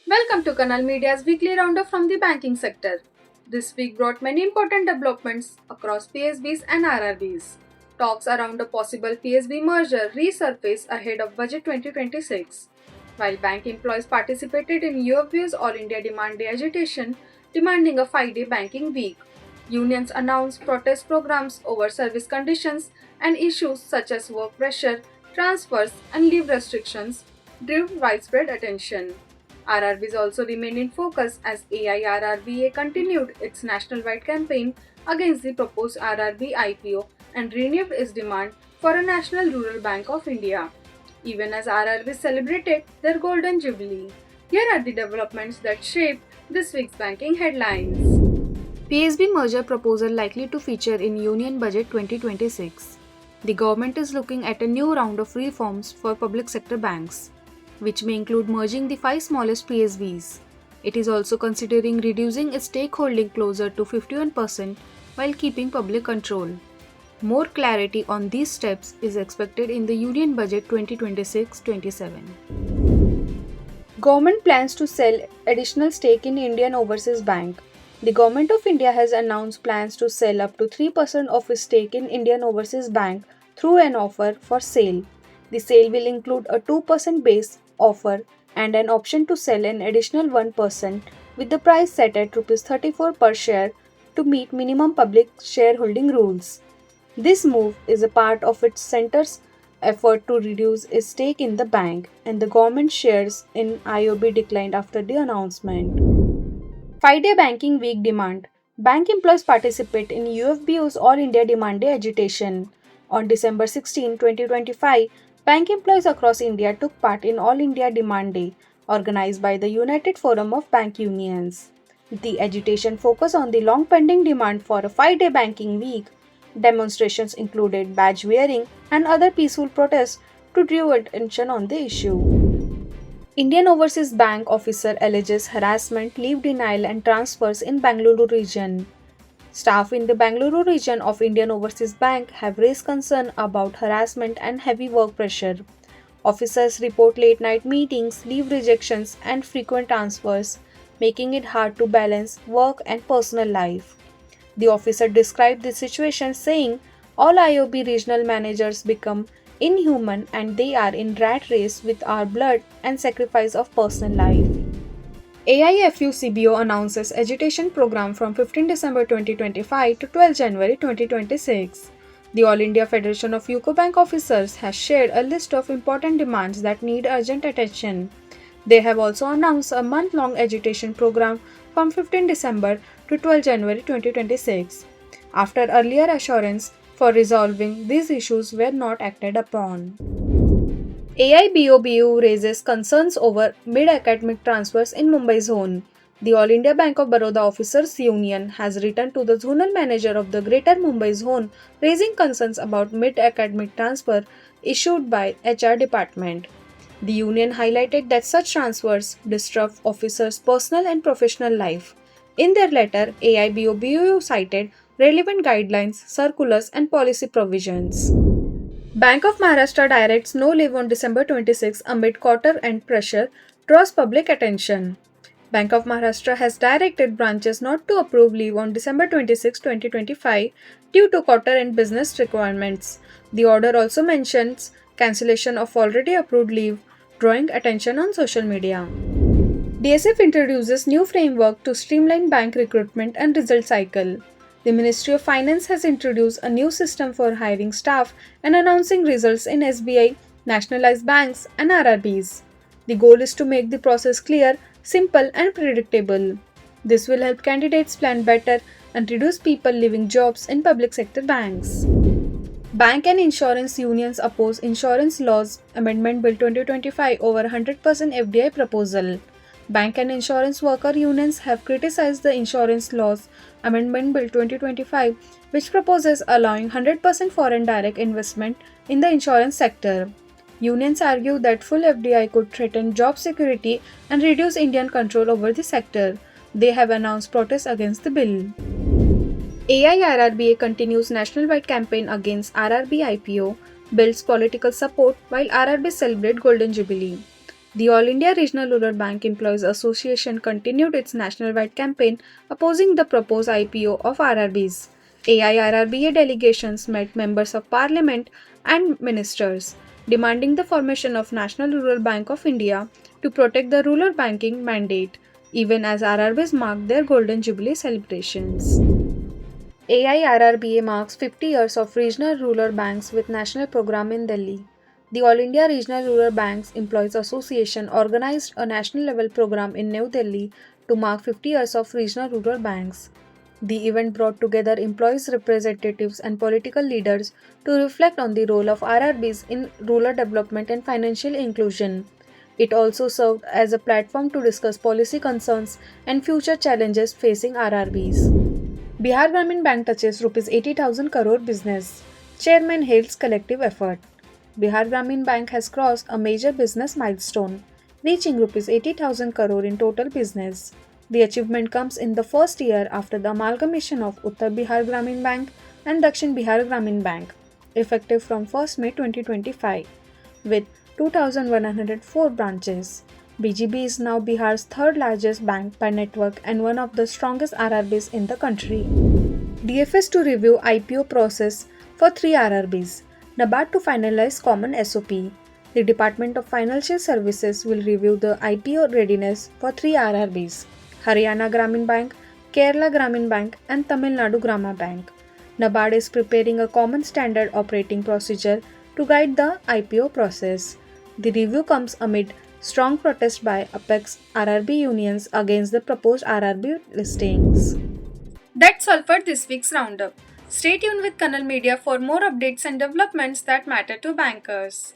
Welcome to Canal Media's weekly roundup from the banking sector. This week brought many important developments across PSBs and RRBs. Talks around a possible PSB merger resurface ahead of Budget 2026. While bank employees participated in UFBU's All India Demand Day agitation, demanding a 5-day banking week. Unions announced protest programs over service conditions and issues such as work pressure, transfers, and leave restrictions drew widespread attention. RRBs also remained in focus as AIRRBEA continued its national-wide campaign against the proposed RRB IPO and renewed its demand for a national rural bank of India, even as RRBs celebrated their golden jubilee. Here are the developments that shaped this week's banking headlines. PSB merger proposal likely to feature in Union Budget 2026. The government is looking at a new round of reforms for public sector banks, which may include merging the 5 smallest PSBs. It is also considering reducing its stakeholding closer to 51% while keeping public control. More clarity on these steps is expected in the Union Budget 2026-27. Government plans to sell additional stake in Indian Overseas Bank. The Government of India has announced plans to sell up to 3% of its stake in Indian Overseas Bank through an offer for sale. The sale will include a 2% base offer and an option to sell an additional 1% with the price set at Rs 34 per share to meet minimum public shareholding rules. This move is a part of its center's effort to reduce its stake in the bank, and the government shares in IOB declined after the announcement. 5-day banking week demand. Bank employees participate in UFBU's All India Demand Day agitation. On December 16, 2025, bank employees across India took part in All India Demand Day, organized by the United Forum of Bank Unions. The agitation focused on the long pending demand for a 5-day banking week. Demonstrations included badge wearing and other peaceful protests to draw attention on the issue. Indian Overseas Bank officer alleges harassment, leave denial, and transfers in Bangalore region. Staff in the Bangalore region of Indian Overseas Bank have raised concern about harassment and heavy work pressure. Officers report late night meetings, leave rejections, and frequent transfers, making it hard to balance work and personal life. The officer described the situation saying, "All IOB regional managers become inhuman and they are in rat race with our blood and sacrifice of personal life." AIFU-CBO announces agitation program from 15 December 2025 to 12 January 2026. The All India Federation of UCO Bank officers has shared a list of important demands that need urgent attention. They have also announced a month-long agitation program from 15 December to 12 January 2026, after earlier assurance for resolving these issues were not acted upon. AIBOBU raises concerns over mid-academic transfers in Mumbai zone. The All India Bank of Baroda Officers Union has written to the zonal manager of the Greater Mumbai zone raising concerns about mid-academic transfer issued by HR department. The union highlighted that such transfers disrupt officers' personal and professional life. In their letter, AIBOBU cited relevant guidelines, circulars, and policy provisions. Bank of Maharashtra directs no leave on December 26 amid quarter-end pressure draws public attention. Bank of Maharashtra has directed branches not to approve leave on December 26, 2025 due to quarter-end business requirements. The order also mentions cancellation of already approved leave, drawing attention on social media. DSF introduces new framework to streamline bank recruitment and result cycle. The Ministry of Finance has introduced a new system for hiring staff and announcing results in SBI, nationalized banks, and RRBs. The goal is to make the process clear, simple, and predictable. This will help candidates plan better and reduce people leaving jobs in public sector banks. Bank and insurance unions oppose Insurance Laws Amendment Bill 2025 over 100% FDI proposal. Bank and insurance worker unions have criticized the Insurance Laws Amendment Bill 2025, which proposes allowing 100% foreign direct investment in the insurance sector. Unions argue that full FDI could threaten job security and reduce Indian control over the sector. They have announced protests against the bill. AIRRBEA continues national-wide campaign against RRB IPO, builds political support while RRB celebrate Golden Jubilee. The All India Regional Rural Bank Employees Association continued its national-wide campaign opposing the proposed IPO of RRBs. AIRRBEA delegations met members of parliament and ministers, demanding the formation of National Rural Bank of India to protect the rural banking mandate, even as RRBs marked their Golden Jubilee celebrations. AIRRBA marks 50 years of regional rural banks with national program in Delhi. The All India Regional Rural Banks Employees Association organized a national level program in New Delhi to mark 50 years of regional rural banks. The event brought together employees' representatives and political leaders to reflect on the role of RRBs in rural development and financial inclusion. It also served as a platform to discuss policy concerns and future challenges facing RRBs. Bihar Gramin Bank touches Rs 80,000 crore business. Chairman hails collective effort. Bihar Gramin Bank has crossed a major business milestone, reaching Rs 80,000 crore in total business. The achievement comes in the first year after the amalgamation of Uttar Bihar Gramin Bank and Dakshin Bihar Gramin Bank, effective from 1st May 2025, with 2,104 branches. BGB is now Bihar's third largest bank by network and one of the strongest RRBs in the country. DFS to review IPO process for 3 RRBs. NABARD to finalize common SOP. The Department of Financial Services will review the IPO readiness for 3 RRBs: Haryana Gramin Bank, Kerala Gramin Bank, and Tamil Nadu Grama Bank. NABARD is preparing a common standard operating procedure to guide the IPO process. The review comes amid strong protest by Apex RRB unions against the proposed RRB listings. That's all for this week's roundup. Stay tuned with Kannal Media for more updates and developments that matter to bankers.